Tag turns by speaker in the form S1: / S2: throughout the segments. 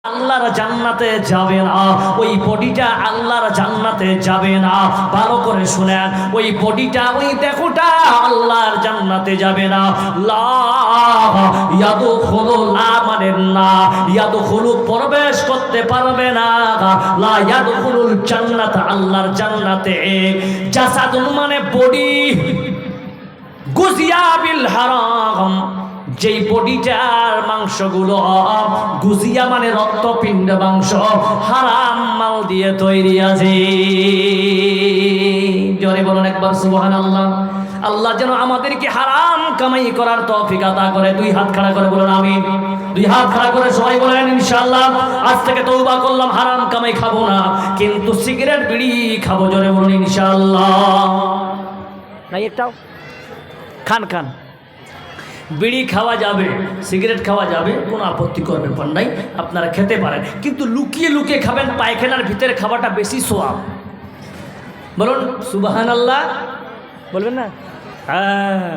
S1: আল্লাহর জান্নাতে যাবে না, ওই বডিটা আল্লাহর জান্নাতে যাবে না। ভালো করে শুনেন, ওই বডিটা, ওই দেহটা আল্লাহর জান্নাতে যাবে না। লা ইয়াদখুলু, লা মানে না, ইয়াদখুলু প্রবেশ করতে পারবে না। লা ইয়াদখুলুল জান্নাত, আল্লাহর জান্নাতে। জাসাদুন মানে বডি, গুজিয়া বিল হারাম, যেই বডিটার মাংসগুলো, গুজিয়া মানে রক্তপিণ্ড মাংস, হারাম মাল দিয়ে তৈরি আছে। জোরে বলুন একবার সুবহানাল্লাহ। আল্লাহ যেন আমাদেরকে হারাম কামাই করার তৌফিক আতা করে। দুই হাত খাড়া করে বলুন আমিন। দুই হাত খাড়া করে সবাই বলেন ইনশাআল্লাহ। আজ থেকে তওবা করলাম, হারাম কামাই খাবো না, কিন্তু সিগারেট বিড়ি খাবো। জোরে বলুন ইনশাআল্লাহ। নাই একটাও খান খান, বিড়ি খাওয়া যাবে, সিগারেট খাওয়া যাবে, কোনো আপত্তিকর ব্যাপার নাই, আপনারা খেতে পারেন, কিন্তু লুকিয়ে লুকিয়ে খাবেন। পায়খানার ভিতরে খাওয়াটা বেশি সোয়াব। বলুন সুবহানাল্লাহ, বলবেন না? হ্যাঁ,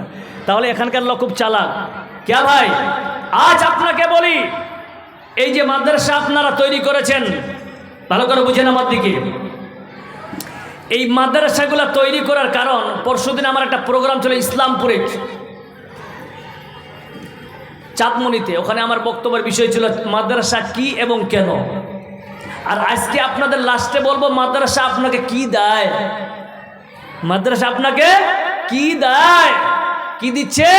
S1: তাহলে এখানকার লোক খুব চালাক। কে ভাই, আজ আপনাকে বলি, এই যে মাদ্রাসা আপনারা তৈরি করেছেন, ভালো করে বুঝেন আমার দিকে। এই মাদ্রাসাগুলো তৈরি করার কারণ, পরশুদিন আমার একটা প্রোগ্রাম ছিল ইসলামপুরে, চাঁদমণিতে। ওখানে আমার বক্তব্যের বিষয় ছিল মাদ্রাসা কি এবং কেন। আর আজকে আপনাদের লাস্টে বলবো মাদ্রাসা আপনাকে কি দেয়। মাদ্রাসা আপনাকে কি দেয়, কি দিচ্ছে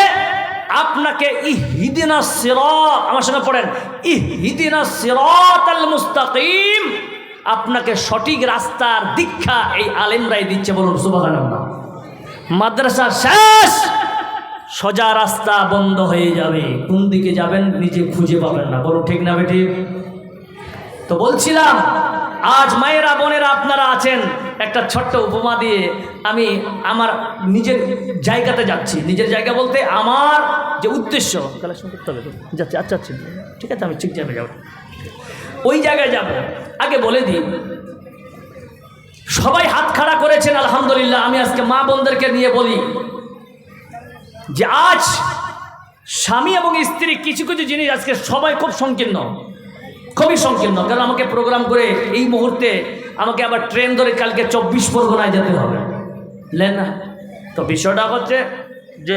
S1: আপনাকে? ইহদিনাস সিরাত, আমার সঙ্গে পড়েন, ইহদিনাস সিরাতাল মুস্তাকিম। আপনাকে সঠিক রাস্তার দীক্ষা এই আলেমরাই দিচ্ছে। বলুন সুবহানাল্লাহ। মাদ্রাসা শেষ, সোজা রাস্তা বন্ধ হয়ে যাবে, কোন দিকে যাবেন নিজে খুঁজে পাবেন না। বলুন ঠিক না বেঠিক? তো বলছিলাম, আজ মায়েরা বোনেরা আপনারা আছেন, একটা ছোট্ট উপমা দিয়ে আমি আমার নিজের জায়গাতে যাচ্ছি। নিজের জায়গা বলতে আমার যে উদ্দেশ্য, কালেকশন করতে হবে, যাচ্ছি। আচ্ছা আচ্ছা, ঠিক আছে, আমি ঠিক যাবে যাব, ওই জায়গায় যাব। আগে বলে দিই, সবাই হাত খাড়া করেছেন আলহামদুলিল্লাহ। আমি আজকে মা বোনদেরকে নিয়ে বলি যে আজ স্বামী এবং স্ত্রী কিছু কিছু জিনিস আজকে সবাই খুব সংকীর্ণ, খুবই সংকীর্ণ। কারণ আমাকে প্রোগ্রাম করে এই মুহূর্তে আমাকে আবার ট্রেন ধরে কালকে 24 পরগনায় যেতে হবে, বুঝলেন না? তো বিষয়টা হচ্ছে যে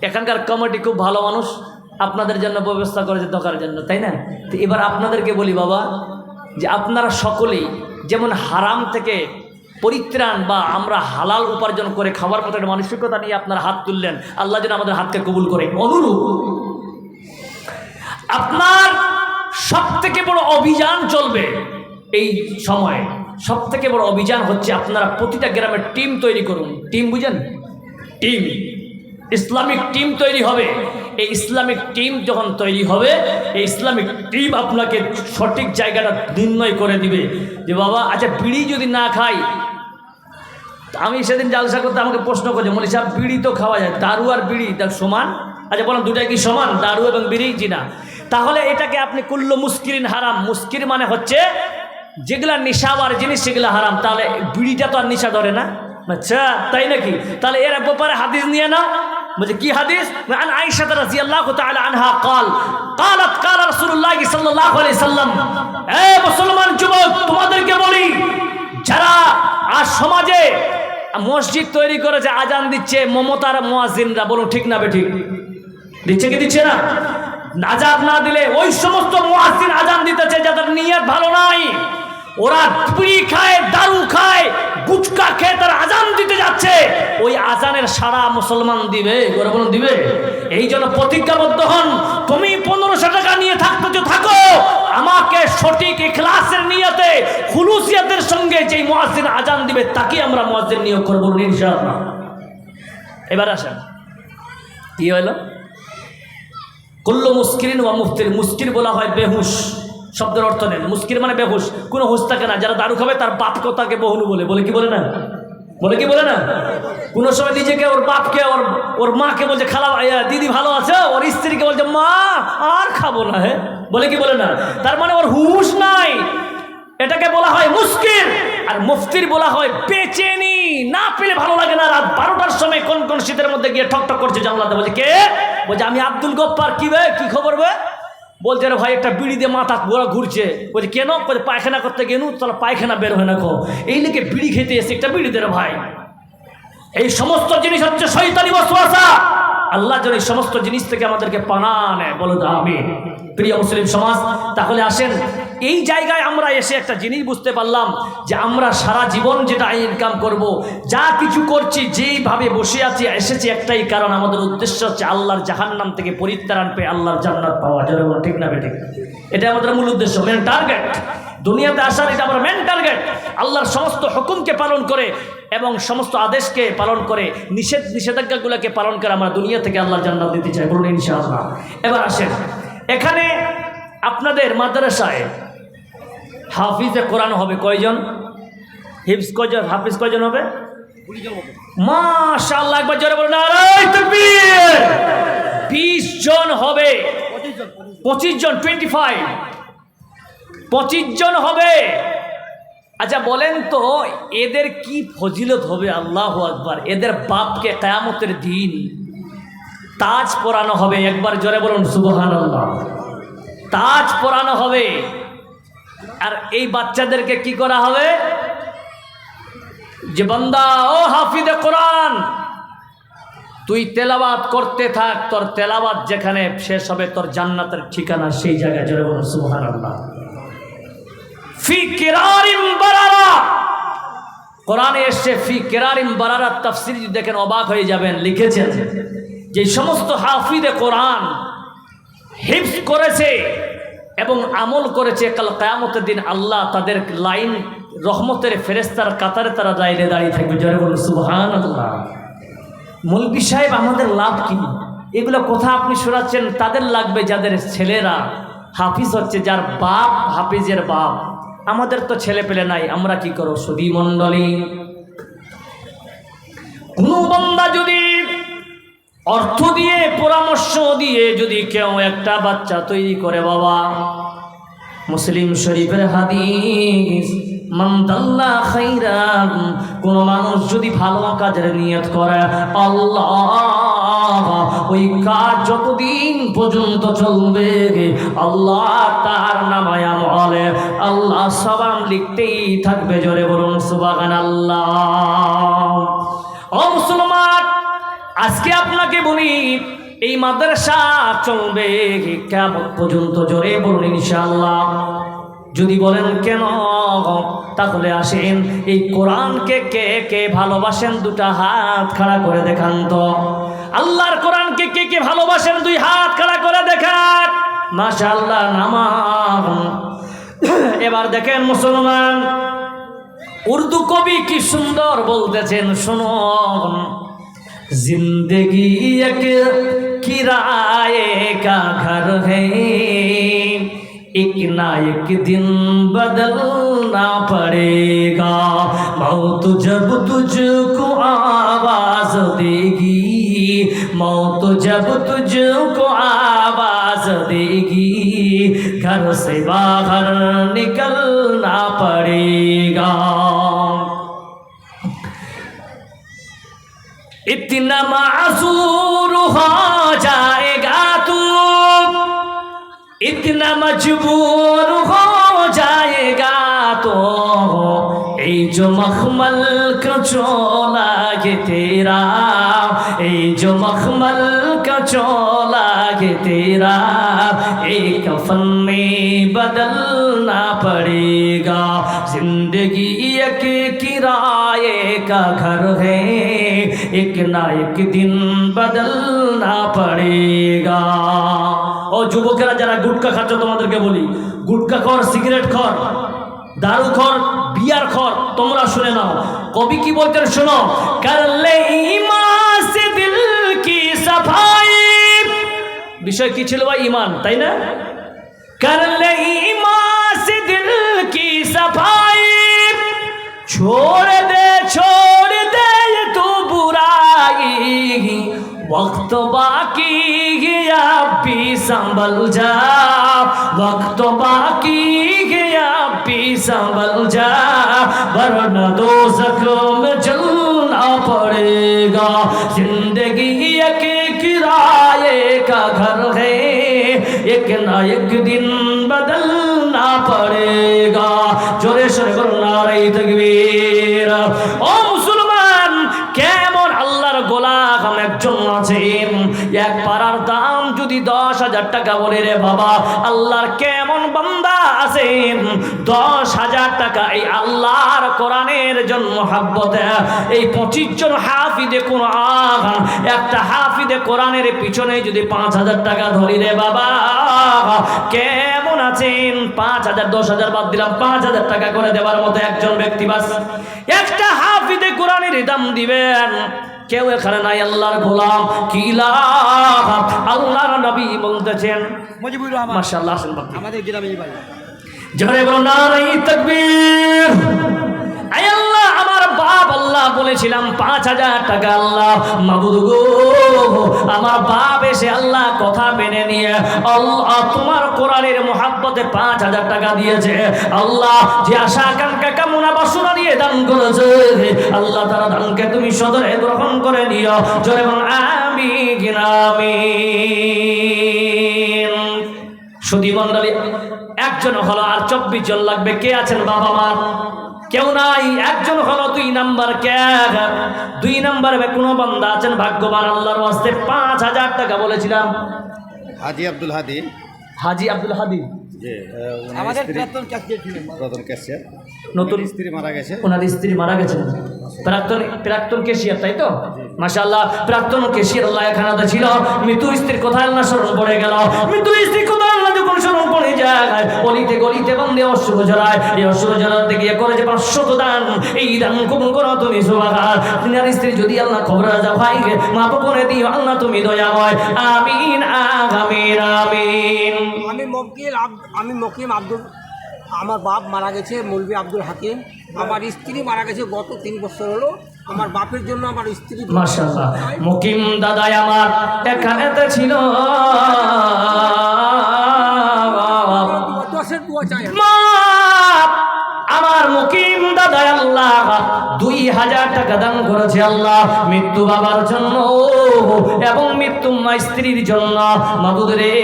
S1: এখানকার কমিটি খুব ভালো মানুষ, আপনাদের জন্য ব্যবস্থা করেছে দরকার জন্য, তাই না? তো এবার আপনাদেরকে বলি বাবা, যে আপনারা সকলেই যেমন হারাম থেকে পরিত্রাণ বা আমরা হালাল উপার্জন করে খাবার মতো একটা মানসিকতা নিয়ে আপনারা হাত তুললেন, আল্লাহ যেন আমাদের হাতকে কবুল করে। অনুরূপ আপনার সব থেকে বড় অভিযান চলবে এই সময়। সব থেকে বড় অভিযান হচ্ছে আপনারা প্রতিটা গ্রামের টিম তৈরি করুন। টিম বুঝেন? টিম, ইসলামিক টিম তৈরি হবে। এই ইসলামিক টিম যখন তৈরি হবে, এই ইসলামিক টিম আপনাকে সঠিক জায়গাটা নির্ণয় করে দিবে যে বাবা, আচ্ছা বিড়ি যদি না খাই, আমি সেদিন জালসা করতে আমাকে প্রশ্ন করছে, মলি সাহেব বিড়ি তো খাওয়া যায়, দারু আর বিড়ি তার সমান? আচ্ছা বলেন দুটাই কি সমান, দারু এবং বিড়ি? জি না। তাহলে এটাকে আপনি কুল্লু মুস্কিরিন হারাম, মুস্কির মানে হচ্ছে যেগুলা নেশাওয়ার জিনিস সেগুলো হারাম। তাহলে বিড়িটা তো আর নেশা ধরে না? আচ্ছা তাই নাকি? তাহলে এর ব্যাপারে হাদিস নিয়ে নাও। বলছে কি হাদিস? আন আয়েশা রাদিয়াল্লাহু তাআলা আনহা قالت قال رسول الله صلى الله عليه وسلم, এ মুসলমান যুবক, তোমাদেরকে বলি, যারা আজ সমাজে মসজিদ তৈরি করেছে, আজান দিচ্ছে মমতার মুয়াজ্জিনরা, বলুন ঠিক না বেঠিক? দিচ্ছে কি দিচ্ছে না? আজান না দিলে ওই সমস্ত মুয়াজ্জিন আজান দিতেছে যাদের নিয়ত ভালো নাই, ওরা বিড়ি খায়, দারু খায়, গুটকা খেয়ে তারা আজান দিতে যাচ্ছে, ওই আজানের সাড়া মুসলমান দিবে? করে বলুন দিবে? এই জন্য প্রতিজ্ঞাবদ্ধ হন, তুমি 1500 টাকা নিয়ে থাকতে থাকো, আমাকে সঠিক ইখলাসের নিয়তে খুলুসিয়াতের সঙ্গে যেই মুয়াজ্জিন আজান দিবে তাকে আমরা মুয়াজ্জিন নিয়োগ করব ইনশাআল্লাহ। এবার আসেন, কি হলো? কুল্লু মুস্কিরিন ওয়া মুফতির। মুস্কির বলা হয় বেহুশ, শব্দের অর্থ নেন। মুস্কির মানে বেহুশ, কোনো হুশ থাকে না। যারা দারু খাবে তার বাপকেও তাকে বহুলু বলে, বলে কি বলে না? বলে কি বলে না? কোনো সময় নিজেকে, ওর বাপকে, ওর মাকে বলছে খালা দিদি ভালো আছে, ওর স্ত্রীকে বলছে মা আর খাবো না, হ্যাঁ বলে কি বলে না? তার মানে ওর হুশ নাই, এটাকে বলা হয় মুস্কির। আর মুফতির বলা হয় বেচেনি, না পেলে ভালো লাগে না। রাত 12টার সময় কোন কোন শীতের মধ্যে গিয়ে ঠক ঠক করছে জানলাতে, বলছে কে? বলছে আমি আব্দুল গফফার। কি বে, কি খবর বে? বলছে রে ভাই একটা বিড়ি দিয়ে মাথা গোড়া ঘুরছে, বলছে কেন? বলছে পায়খানা করতে গেলু, তাহলে পায়খানা বের হয় না গো, এই নাকি বিড়ি খেতে এসে একটা বিড়ি দে রে ভাই। এই সমস্ত জিনিস হচ্ছে শয়তানি ওয়াসওয়াসা। আল্লাহ যেন এই সমস্ত জিনিস থেকে আমাদেরকে পানা নেয়, বলো তো আমিন। প্রিয় মুসলিম সমাজ, তাহলে আসেন এই জায়গায় আমরা এসে একটা জিনিস বুঝতে পারলাম যে আমরা সারা জীবন যেটা ইনকাম করব, যা কিছু করছি, যেইভাবে বসে আছি, এসেছি একটাই কারণ, আমাদের উদ্দেশ্য হচ্ছে আল্লাহর জাহান্নাম থেকে পরিত্রাণ পেয়ে আল্লাহর জান্নাত পাওয়া। যারা বলো ঠিক না বেঠিক? এটা আমাদের মূল উদ্দেশ্য, মেন টার্গেট। দুনিয়াতে আসার এটা আমার মেন টার্গেট। আল্লাহর সমস্ত হুকুমকে পালন করে এবং সমস্ত আদেশকে পালন করে, নিষেধাজ্ঞাগুলোকে পালন করে আমরা দুনিয়া থেকে আল্লাহর জান্নাত দিতে চাই, বলুন ইনশাআল্লাহ। এবার আসেন, এখানে আপনাদের মাদ্রাসায় হাফিজে কোরআন হবে কয়জন? হিফজ কয়জন? হাফিজ কয়জন হবে? মাশাআল্লাহ, একবার জোরে বলুন নারায়ে তাকবীর। 20 জন হবে, 25 জন, 25 জন হবে। আচ্ছা বলেন তো এদের কি ফজিলত হবে? আল্লাহু আকবার। এদের বাপকে কিয়ামতের দিন তাজ পরানো হবে। একবার জোরে বলুন সুবহানাল্লাহ। তাজ পরানো হবে। আর এই বাচ্চাদেরকে কি করা হবে? যে বান্দা, ও হাফিজে কোরআন, তুই তেলাওয়াত করতে থাক, তোর তেলাওয়াত যেখানে শেষ হবে তোর জান্নাতের ঠিকানা সেই জায়গায়। জোরে বলুন সুবহানাল্লাহ। ফি কিরারিম বারারা, কোরআনে এসে ফি কিরারিম বারারা, তাফসীর যদি দেখেন অবাক হয়ে যাবেন। লিখেছেন যে সমস্ত হাফিজে কোরআন হিফজ করেছে এবং আমল করেছে, কাল কিয়ামতের দিন আল্লাহ তাদের লাইন রহমতের ফেরেশতার কাতারে তারা দাঁড়িয়ে থাকবে। জোরে বলুন সুবহানাল্লাহ। মৌলভী সাহেব আমাদের লাভ কি? এগুলো কথা আপনি শোনাচ্ছেন, তাদের লাগবে যাদের ছেলেরা হাফিজ হচ্ছে, যার বাপ হাফিজের বাপ। আমাদের তো ছেলে পেলে নাই, আমরা কি করো? সুধী মণ্ডলী, কোন বান্দা যদি অর্থ দিয়ে, পরামর্শ দিয়ে যদি কেউ একটা বাচ্চা তৈরি করে, বাবা, মুসলিম শরীফের হাদিস, মান দাল্লা খাইরান, কোন মানুষ যদি ভালো কাজের নিয়ত করে, আল্লাহ ওই কাজ যতদিন পর্যন্ত চলবে আল্লাহ তার নামায় আমলে আল্লাহ সওয়াব লিখতেই থাকবে। জোরে বলুন সুবহানাল্লাহ। ও মুসলমান, আজকে আপনাকে বলি এই মাদ্রাসা চলবে কিয়ামত পর্যন্ত। জোরে বলুন ইনশাআল্লাহ। যদি বলেন কেন, তাহলে আসেন এই কোরআনকে কে কে ভালোবাসেন? দুটা হাত খাড়া করে দেখান তো। আল্লাহর কোরআনকে কে কে ভালোবাসেন? 2 হাত খাড়া করে দেখান। মাশাআল্লাহ, নামাজ। এবার দেখেন মুসলমান, উর্দু কবি কি সুন্দর বলতেছেন, শুনুন। जिंदगी एक किराए का घर है, एक ना एक दिन बदलना पड़ेगा, मौत जब तुझको आवाज देगी, मौत जब तुझको आवाज देगी, घर से बाहर निकलना पड़ेगा। इतना मासूर हो जाएगा तू, इतना मजबूर हो जाएगा तो, ये जो मखमल का चोला ये तेरा, ये जो मखमल का चोला ये तेरा, एक कफन में बदलना पड़ेगा। जिंदगी एक किराए का घर है, एक ना एक दिन बदलना पड़ेगा। ও যুবকেরা যারা গুটকা খাচ্ছ, তোমাদেরকে বলি, গুটকা খর, সিগারেট খর, দারু খর, বিয়ার খর, তোমরা শুনে নাও কবি কি বলতেন, শোনো। করলে ঈমান সে দিল কি সাফাই, বিষয় কি ছিল ভাই? ঈমান, তাই না? করলে ঈমান সে দিল কি সাফাই, छोड़ दे तू बुराई, वक्त बाकी गया भी संभल जा, वक्त बाकी गया भी संभल जा, वरना दोज़ख में जलना पड़ेगा। जिंदगी एक किराए का घर है, एक ना एक दिन बदलना पड़ेगा। जोरे सोरे बोलो नारे तकबीर। ओ मुसलमान केमन আল্লাহর গোলাম একজন আছেন, এক পারার দাম যদি 10,000 টাকা বলে রে বাবা, আল্লাহর কেমন বান্দা আছেন 10,000 টাকা এই আল্লাহর কোরআনের জন্য মহব্বতে এই 25 জন হাফিজে কোরআন, একটা হাফিজে কোরআনের পিছনে যদি 5,000 টাকা ধরি রে বাবা, কেমন আছেন? 5,000 10,000 বাদ দিলাম, 5,000 টাকা করে দেওয়ার মতো একজন ব্যক্তি বাস একটা হাফিজে কোরআনের দাম দিবেন। কেউ এখানে নাই আল্লাহর গোলাম, কি লাভ? আল্লাহর নবী বলতেছেন
S2: মুজিবুর রহমান
S1: মাশাআল্লাহ, আসেন বাবা
S2: আমাদের গ্রামেই বাড়ি।
S1: জোরে বলো নারে তাকবীর। আয় আল্লাহ, আমার বাপ আল্লাহ বলেছিলাম 5,000 টাকা, আল্লাহ মাবুদ গো, আমার বাপ এসে আল্লাহ কথা মেনে নিয়ে আল্লাহ তোমার কোরআনের মহব্বতে 5,000 টাকা দিয়েছে। আল্লাহ যে আশা আকাঙ্ক্ষা কামনা বাসনা নিয়ে দান করেছে, আল্লাহ তারা দানকে তুমি সদরে গ্রহণ করে নিও। জোরে বলুন আমিন আমিন। সুধী মণ্ডলী, একজন হলো, আর 24 জন লাগবে। কে আছেন বাবা মা? কেউ নাই। একজন হলো 2 নাম্বার। কে? 2 নাম্বারে কোনো বান্দা আছেন ভাগ্যবান? আল্লাহর ওয়াস্তে 5,000 টাকা বলেছিলাম।
S3: হাজি আব্দুল হাদি।
S1: হাজি আব্দুল হাদি
S2: আমাদের প্রাক্তন ক্যাশিয়ার ছিলেন।
S3: প্রধান ক্যাশিয়ার,
S1: নতুন
S3: স্ত্রী মারা গেছে।
S1: ওনার স্ত্রী মারা গেছেন। প্রাক্তন কেশিয়ার, তাই তো? মাশাআল্লাহ, প্রাক্তন কেশিয়ার আল্লাহ এখানে ছিল। মৃত্যু স্ত্রীর কথা আল্লাহ স্মরণ পড়ে গেল। মৃত্যু স্ত্রীর কথা আল্লাহ যখন স্মরণ পড়ে যায়, অলিতে গলিতে বন্ধে অশ্রু ঝরায়। এই অশ্রু ঝরাতে গিয়ে করে যে 500 দান, এই দান কবুল করো তুমি সুবহান। তিনার স্ত্রী যদি আল্লাহ খবর রাজা ভাইকে মাফ করে দিও আল্লাহ, তুমি দয়াময়। আমিন আমিন আমিন।
S2: আমি মকিম আব্দুল, আমার বাপ মারা গেছে মৌলভী আব্দুল হাকিম। আমার স্ত্রী মারা গেছে গত 3 বছর হলো। আমার বাপের জন্য আমার স্ত্রী
S1: মাশাআল্লাহ। মকিম দাদাই আমার এখানেতে ছিল। আমার মুকিম দাদা আল্লাহ 2,000 টাকা দান করেছে আল্লাহ মৃত্যু বাবার জন্য এবং মৃত্যু মা স্ত্রীর জন্য। মাবুদ রে,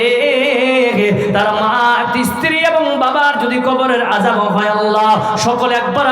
S1: তার মা স্ত্রী এবং বাবার যদি কবরের আযাব হয় আল্লাহ, সকলে একবার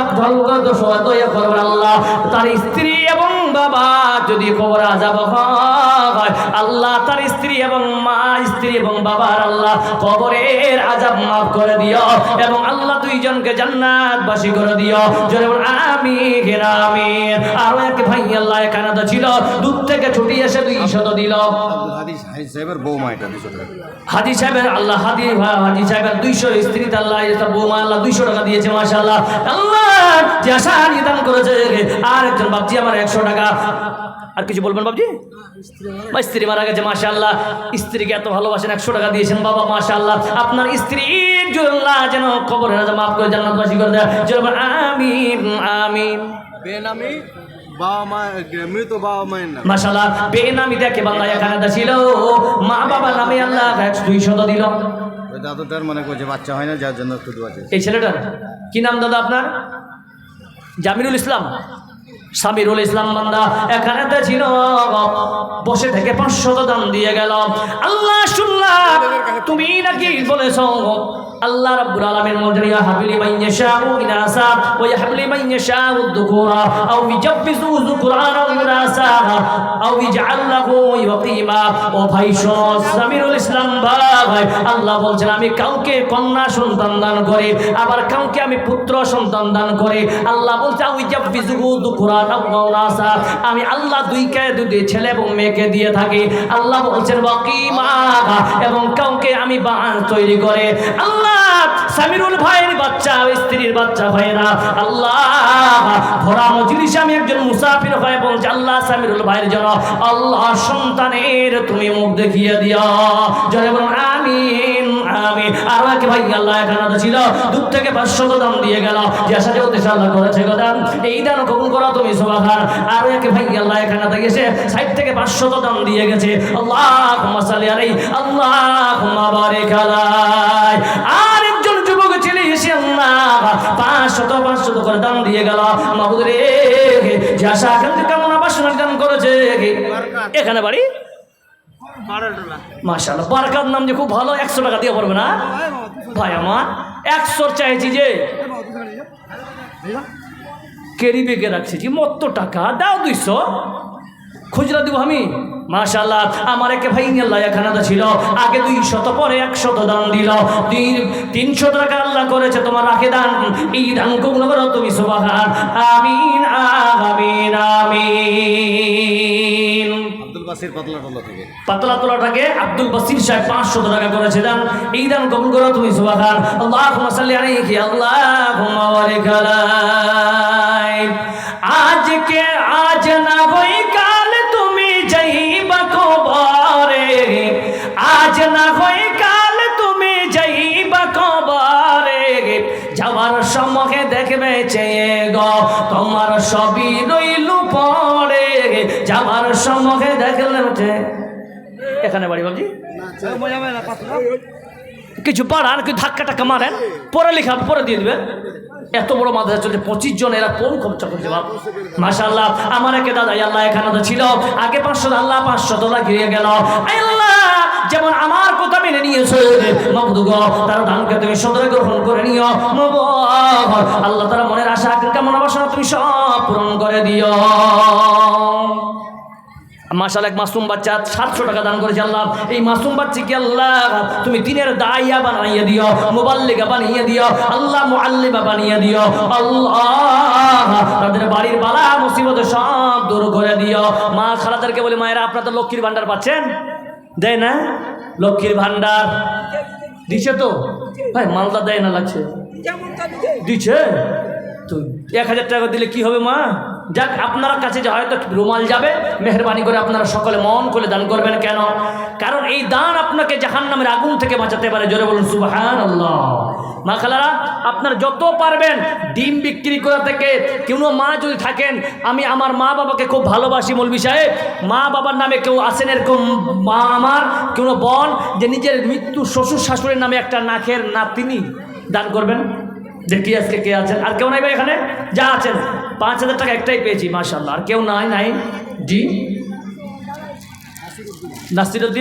S1: দয়া করবেন আল্লাহ। তার স্ত্রী এবং বাবা যদি কবরের আযাব হয় আল্লাহ, তার স্ত্রী এবং মা, স্ত্রী এবং বাবার আল্লাহ কবরের আযাব মাফ করে দিও এবং আল্লাহ 2 জনকে জান্নাতবাসী করে দিও। জোরে বল আমিন আমিন। আর এক ভাই আল্লাহ এখানে তো ছিল, দূর থেকে ছুটি এসে 200 দিল।
S3: আব্দুল হাদি সাহেবের বৌমা, এটা 200 টাকা।
S1: হাজি সাহেবের আল্লাহ হাজি সাহেবের 200 স্ত্রী আল্লাহ বৌমা আল্লাহ 200 টাকা দিয়েছে। মাশাআল্লাহ, আল্লাহ যে আশা নিদান করেছে। আর একজন বাপজি আমার 100 টাকা। আর কিছু বলবেন বাপজি? স্ত্রী মারা গেছে। মাশাআল্লাহ, স্ত্রীকে এত ভালোবাসেন, 100 টাকা দিয়েছেন বাবা। মাশাআল্লাহ, আপনার স্ত্রীর জন্য যেন কবরের আযাব মাফ করে জান্নাতবাসী করে দেয়। আমিন আমিন।
S3: বেনামি বাবা মা, মৃত বাবা মায়ের নাম।
S1: মাশাআল্লাহ, বেনামি দেখে বান্দা এখানে ছিল, মা বাবা নামে আল্লাহ 200 দিল।
S3: ওই দাদুটার মনে করছে বাচ্চা হয় না, যার জন্য একটু দোয়া চাই।
S1: এই ছেলেটার কি নাম দাদা আপনার? জামিরুল ইসলাম, সামিরুল ইসলাম বান্দা এখানে ছিল, বসে থেকে 500 দান দিয়ে গেল। আল্লাহ শুনলাম তুমি নাকি বলেছো আল্লাহ রাব্বুল আলামিন বলেন ইয়া হাবলি মান ইয়াশাউ ইনাসা ওয়া ইয়াহবলি মান ইয়াশাউ যুকুরা আও ইয়াজবিজু যুকুরান আও ইনাসা আও ইয়াজআল লাহু ইয়াকিমা। ও ভাই শোনো, সামিরুল ইসলাম ভাই, আল্লাহ বলছেন আমি কাউকে কন্যা সন্তান দান করি, আবার কাউকে আমি পুত্র সন্তান দান করি। আল্লাহ বলছে আও ইয়াজবিজু যুকুরান আও ইনাসা, আমি আল্লাহ 2 ছেলে এবং মেয়েকে দিয়ে থাকি। আল্লাহ বলছেন ওয়াকিমা, এবং কাউকে আমি বান তৈরি করে। আল্লাহ সামিরুল ভাইয়ের বাচ্চা, স্ত্রীর বাচ্চা হয় না। আল্লাহ ভরা মজলিসে আমি একজন মুসাফির হয়ে বলছি আল্লাহ সামিরুল ভাইয়ের জন্য আল্লাহ সন্তানের তুমি মুখ দেখিয়ে দিও। জয় বলুন আমিন আমিন। আর এক ভাই আল্লাহ এখানে ছিল, দূর থেকে 500 দান দিয়ে গেল। যে আশা উদ্দেশ্য আল্লাহ করেছে দান, এই দান কবুল করো তুমি সুবহান। আর এক ভাই আল্লাহ এখানে গেছে, সাইড থেকে 500 দান দিয়ে গেছে। আল্লাহুম্মা সাল্লি আলাইহি আল্লাহুম্মা বারিক আলাইহি। আর একজন যুবক ছেলে এসে আল্লাহ 500 করে দান দিয়ে গেল। মাবুদ রে, যে আশা আকাঙ্ক্ষা কামনা বাসনা দান করেছে। এখানে বাড়ি মাশাআল্লাহ, বারাকাত নাম যে খুব ভালো। 100 টাকা দিয়ে পারবে না ভাই আমার? 100 চাইছি যে কেরি বেগে রাখছি যে মত টাকা দাও 200 খুচরা দিব আমি। মাশাআল্লাহ, আমার একে ভাই আল্লাহ খানাদা ছিল, আগে 200 পরে 100 দান দিল, 300 টাকা আল্লাহ করেছে তোমার রাখে দান। এই দান কবুল করো তুমি, সুবহান আমিন আমিন আমিন।
S3: আব্দুল বাসির পাতলাটোলা থেকে
S1: পাতলাটোলাটাকে আব্দুল বাসির সাহেব 500 টাকা করেছে দান। এই দান কবুল করো তুমি, সুবহান। আল্লাহুম্মা সাল্লি আলাইহি আল্লাহুম্মা বারিক আলাইহি। আজকে আজ না হই কাল তুমি যাইবা কবরে, আজ না হই কাল তুমি যাইবা কবরে, যাওয়ার সময় দেখবে চেয়ে গো তোমার সবই রইল পড়ে, যাওয়ার সময় দেখলে এখানে বাড়ি বাবজি কিছু বাড়ান, কিছু ধাক্কা টাক্কা মারেন, পরে লেখা পরে দিয়ে দেবেন। এত বড় মাদ্রাসা চলছে, 25 জন, এরা কোন খরচা করছে বাপ। মাশাআল্লাহ, আমার একে দাদা আল্লাহ এখানে তো ছিল, আগে 500, আল্লাহ 500 টাকা গিয়ে গেল। আল্লাহ যেমন আমার কথা মেনে নিয়েছে মাবুদ গো, তার দানকে তুমি সদরে গ্রহণ করে নিও মাবুদ। আল্লাহ তারা মনের আশা আকাঙ্ক্ষা মনোবাসনা তুমি সব পূরণ করে দিও। মাশাআল্লাহ, এক মাসুম বাচ্চা 700 টাকা দান করেছে আল্লাহ। এই মাসুম বাচ্চাকে আল্লাহ তুমি দিনের দাইয়া বানিয়ে দিও, মুবাল্লিগা বানিয়ে দিও আল্লাহ, মুআল্লিমা বানিয়ে দিও আল্লাহ। তাদের বাড়ির বালা মুসিবত সব দূর করে দিও। মা খালাদেরকে বলে, মায়েরা আপনারা তো লক্ষ্মীর ভান্ডার পাচ্ছেন, দেয় না? লক্ষ্মীর ভান্ডার দিছে তো ভাই, মালদা দেয় না লাগছে দিচ্ছে তো। 1000 টাকা দিলে কি হবে মা? যাক, আপনার কাছে যে হয়তো রুমাল যাবে, মেহরবানি করে আপনারা সকলে মন করে দান করবেন। কেন? কারণ এই দান আপনাকে জাহান্নামের আগুন থেকে বাঁচাতে পারে। জোরে বলুন সুবহানাল্লাহ। মা খালারা, আপনারা যত পারবেন ডিম বিক্রি করা থেকে, কোনো মা যদি থাকেন, আমি আমার মা বাবাকে খুব ভালোবাসি মৌলভী সাহেব, মা বাবার নামে কেউ আসেন এরকম মা আমার কোনো বোন যে নিজের মৃত্যু শ্বশুর শাশুড়ির নামে একটা নাকের নাতিনি দান করবেন। দেখি আজকে কে আছেন? আর কেউ নাই ভাই এখানে? যা আছেন 5000 টাকা একটাই পেয়েছি মাশাআল্লাহ, আর কেউ নাই? জি নাসিরউদ্দিন।